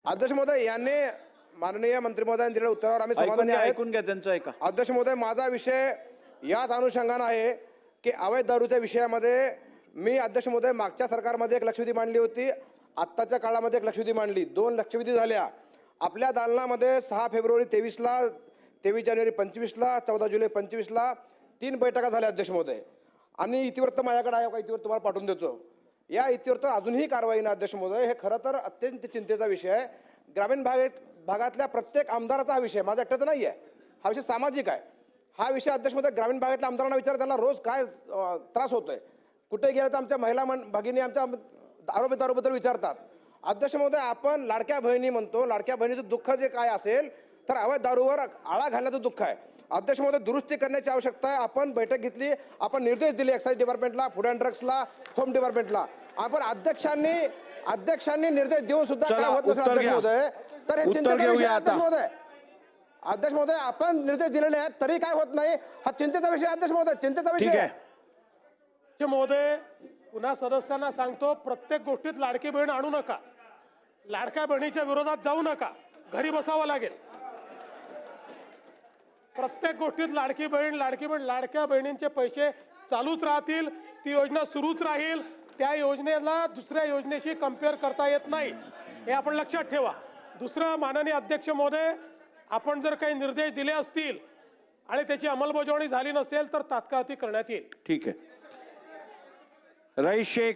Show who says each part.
Speaker 1: अध्यक्ष महोदय यांनी माननीय मंत्री महोदयांनी दिलेल्या उत्तरावर आम्ही समाधानी आहोत.
Speaker 2: ऐकून घ्या त्यांचं ऐका.
Speaker 1: अध्यक्ष महोदय माझा विषय याच अनुषंगाने आहे की अवैध दारूच्या विषयामध्ये मी अध्यक्ष महोदय मागच्या सरकारमध्ये एक लक्षवेधी मांडली होती, आत्ताच्या काळामध्ये एक लक्षवेधी मांडली, 2 लक्षवेधी झाल्या. आपल्या दालनामध्ये 6 फेब्रुवारी 23ला, 23 जानेवारी 25ला, 14 जुलै 25ला 3 बैठका झाल्या अध्यक्ष महोदय. आणि इतिवृत्त माझ्याकडे आहे, इतिवृत्त तुम्हाला पाठवून देतो. या इतिवृत्त अजूनही कारवाई नाही अध्यक्ष महोदय. हे खरं तर अत्यंत चिंतेचा विषय आहे. ग्रामीण भागातल्या प्रत्येक आमदाराचा हा विषय, माझा एकट्याचा नाही आहे, हा विषय सामाजिक आहे. हा विषय अध्यक्ष महोदय ग्रामीण भागातल्या आमदारांना विचार, त्यांना रोज काय त्रास होतोय, कुठे गेलं तर आमच्या महिला भगिनी आमच्या दारूबद्दल विचारतात. अध्यक्ष महोदय आपण लाडक्या बहिणी म्हणतो, लाडक्या बहिणीचं दुःख जे काय असेल तर अवैध दारूवर आळा घालण्याचं दुःख आहे. अध्यक्ष महोदय दुरुस्ती करण्याची आवश्यकता आहे. आपण बैठक घेतली, आपण निर्देश दिले एक्साईज डिपार्टमेंटला, फूड अँड ड्रग्सला, होम डिपार्टमेंटला. आपण अध्यक्षांनी निर्देश देऊन सुद्धा काय होत नसेल अध्यक्ष महोदय, तर हे चिंतेचा विषय आहे अध्यक्ष महोदय. अध्यक्ष महोदय आपण निर्देश दिलेले आहेत तरी काय होत नाही, हा चिंतेचा विषय अध्यक्ष महोदय, चिंतेचा विषय आहे.
Speaker 3: महोदय पुन्हा सदस्यांना सांगतो, प्रत्येक गोष्टीत लाडकी बहीण आणू नका, लाडक्या बहिणीच्या विरोधात जाऊ नका, घरी बसावं लागेल. प्रत्येक गोष्टीत लाडकी बहीण लाडक्या बहिणींचे पैसे चालूच राहतील, ती योजना सुरूच राहील. त्या योजनेला दुसऱ्या योजनेशी कंपेअर करता येत नाही, हे आपण लक्षात ठेवा. दुसरं, माननीय अध्यक्ष महोदय, आपण जर काही निर्देश दिले असतील आणि त्याची अंमलबजावणी झाली नसेल तर तात्काळ ती करण्यात येईल.
Speaker 2: ठीक आहे. रईस शेख